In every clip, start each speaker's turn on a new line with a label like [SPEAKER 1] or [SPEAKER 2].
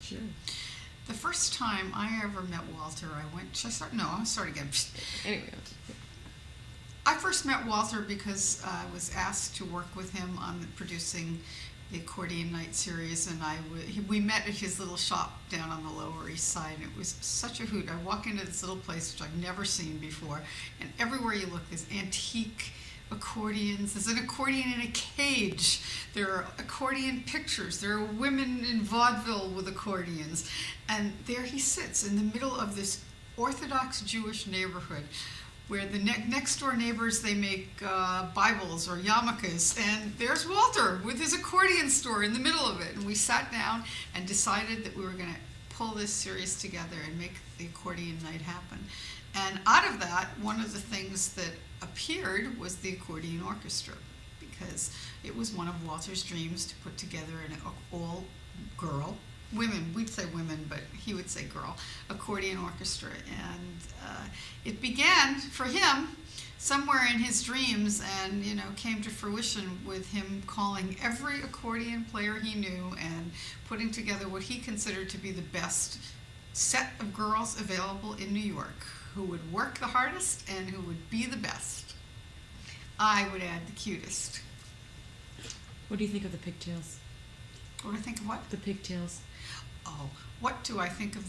[SPEAKER 1] Sure.
[SPEAKER 2] The first time I ever met Walter, I'll start again.
[SPEAKER 1] Anyway.
[SPEAKER 2] I first met Walter because I was asked to work with him on producing the Accordion Night series, and we met at his little shop down on the Lower East Side, and it was such a hoot. I walk into this little place, which I've never seen before, and everywhere you look, there's antique accordions. There's an accordion in a cage. There are accordion pictures. There are women in vaudeville with accordions. And there he sits in the middle of this Orthodox Jewish neighborhood where the next door neighbors, they make Bibles or yarmulkes. And there's Walter with his accordion store in the middle of it. And we sat down and decided that we were going to pull this series together and make the Accordion Night happen. And out of that, one of the things that appeared was the Accordion Orchestra, because it was one of Walter's dreams to put together an all-girl, we'd say women, but he would say girl, accordion orchestra. And it began for him somewhere in his dreams and, came to fruition with him calling every accordion player he knew and putting together what he considered to be the best set of girls available in New York, who would work the hardest and who would be the best. I would add the cutest.
[SPEAKER 1] What do you think of the pigtails?
[SPEAKER 2] What do I think of what?
[SPEAKER 1] The pigtails.
[SPEAKER 2] Oh, what do I think of?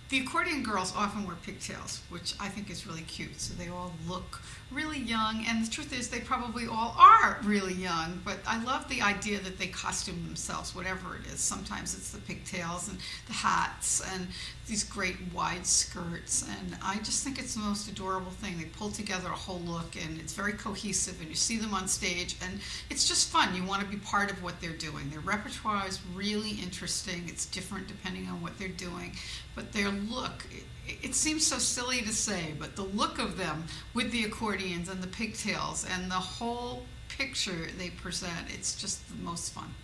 [SPEAKER 2] The accordion girls often wear pigtails, which I think is really cute. So they all look really young, and the truth is they probably all are really young, but I love the idea that they costume themselves, whatever it is. Sometimes it's the pigtails and the hats and these great wide skirts, and I just think it's the most adorable thing. They pull together a whole look, and it's very cohesive, and you see them on stage, and it's just fun. You want to be part of what they're doing. Their repertoire is really interesting. It's different depending on what they're doing, but their look, it seems so silly to say, but the look of them with the accordions and the pigtails and the whole picture they present, it's just the most fun.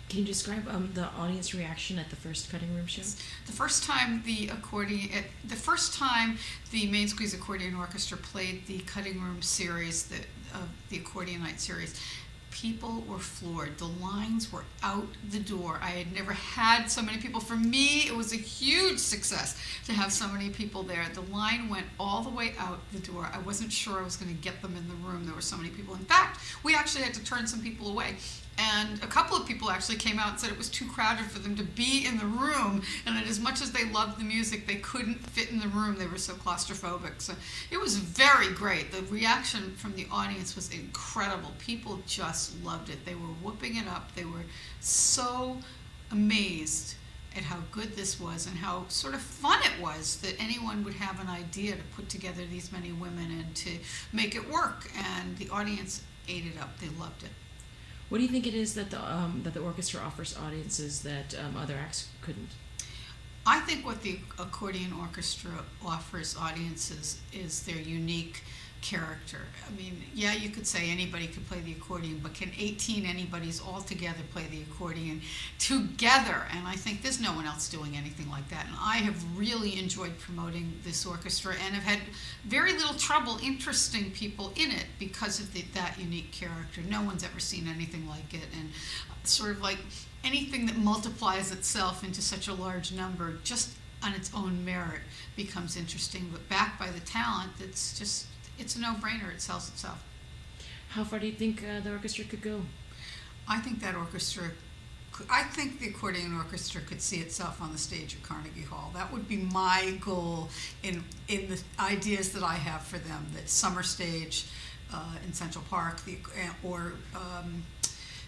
[SPEAKER 1] Can you describe the audience reaction at the first Cutting Room show?
[SPEAKER 2] The first time the Main Squeeze Accordion Orchestra played the Cutting Room series, the Accordion Night series, people were floored. The lines were out the door. I had never had so many people. For me, it was a huge success to have so many people there. The line went all the way out the door. I wasn't sure I was going to get them in the room. There were so many people. In fact, we actually had to turn some people away. And a couple of people actually came out and said it was too crowded for them to be in the room, and that as much as they loved the music, they couldn't fit in the room. They were so claustrophobic. So it was very great. The reaction from the audience was incredible. People just loved it. They were whooping it up. They were so amazed at how good this was and how sort of fun it was that anyone would have an idea to put together these many women and to make it work. And the audience ate it up. They loved it.
[SPEAKER 1] What do you think it is that the orchestra offers audiences that other acts couldn't?
[SPEAKER 2] I think what the Accordion Orchestra offers audiences is their unique character. I mean, yeah, you could say anybody could play the accordion, but can 18 anybodies all together play the accordion together? And I think there's no one else doing anything like that. And I have really enjoyed promoting this orchestra and have had very little trouble interesting people in it because of that unique character. No one's ever seen anything like it. And sort of like anything that multiplies itself into such a large number just on its own merit becomes interesting, but backed by the talent, it's a no-brainer. It sells itself.
[SPEAKER 1] How far do you think the orchestra could go?
[SPEAKER 2] I think the Accordion Orchestra could see itself on the stage at Carnegie Hall. That would be my goal in the ideas that I have for them. That summer stage in Central Park, or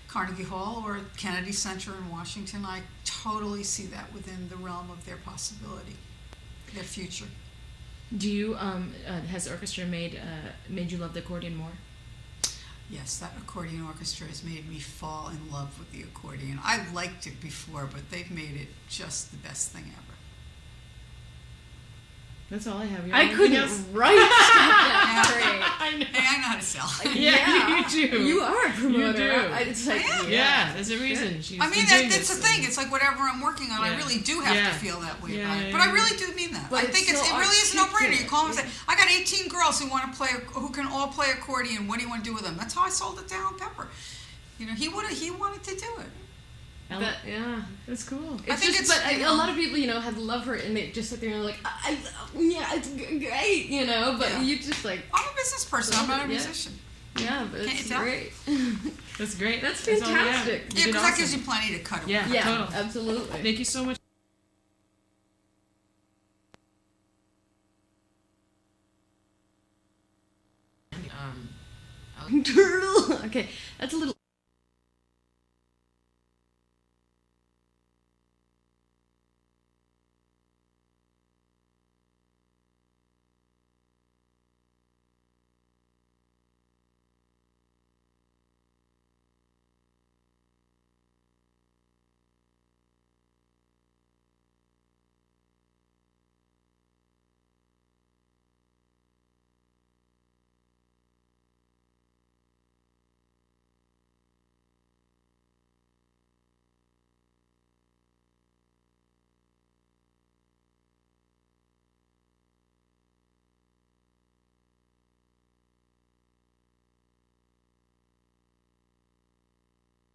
[SPEAKER 2] Carnegie Hall, or Kennedy Center in Washington. I totally see that within the realm of their possibility, their future.
[SPEAKER 1] Do you has the orchestra made you love the accordion more?
[SPEAKER 2] Yes, that accordion orchestra has made me fall in love with the accordion. I liked it before, but they've made it just the best thing ever.
[SPEAKER 1] That's all I have.
[SPEAKER 3] I couldn't write that great.
[SPEAKER 1] I know.
[SPEAKER 2] Hey, I know how to sell.
[SPEAKER 1] Yeah, you do.
[SPEAKER 3] You are a promoter.
[SPEAKER 1] You do.
[SPEAKER 3] It's like,
[SPEAKER 1] Yeah, there's a reason. She's
[SPEAKER 2] I mean,
[SPEAKER 1] been doing
[SPEAKER 2] that's the
[SPEAKER 1] this
[SPEAKER 2] thing. It's like whatever I'm working on, I really do have to feel that way about it. But I really do mean that.
[SPEAKER 3] But
[SPEAKER 2] I think
[SPEAKER 3] it's
[SPEAKER 2] it
[SPEAKER 3] so
[SPEAKER 2] really is a no-brainer. You call them and say,
[SPEAKER 3] articulate.
[SPEAKER 2] I got 18 girls who can all play accordion. What do you want to do with them? That's how I sold it to Alan Pepper. He wanted to do it.
[SPEAKER 3] Yeah.
[SPEAKER 1] That's cool.
[SPEAKER 3] It's
[SPEAKER 2] think
[SPEAKER 3] just,
[SPEAKER 2] it's,
[SPEAKER 3] but
[SPEAKER 2] you
[SPEAKER 3] a
[SPEAKER 2] know-
[SPEAKER 3] lot of people, had love her, and they just sit there and like, yeah, it's great, but
[SPEAKER 2] Yeah.
[SPEAKER 3] you just like,
[SPEAKER 2] I'm a business person. I'm not a
[SPEAKER 3] Yeah.
[SPEAKER 2] musician.
[SPEAKER 3] yeah, but
[SPEAKER 2] Can't
[SPEAKER 3] it's
[SPEAKER 2] you tell?
[SPEAKER 3] great.
[SPEAKER 1] That's great.
[SPEAKER 3] That's
[SPEAKER 1] all we have.
[SPEAKER 3] fantastic.
[SPEAKER 1] You
[SPEAKER 2] Yeah,
[SPEAKER 1] did
[SPEAKER 2] because that
[SPEAKER 1] awesome.
[SPEAKER 2] gives you plenty to cut away.
[SPEAKER 1] Yeah,
[SPEAKER 3] Yeah,
[SPEAKER 1] totally.
[SPEAKER 3] absolutely.
[SPEAKER 1] Thank you so much.
[SPEAKER 3] Turtle. Okay, that's a little.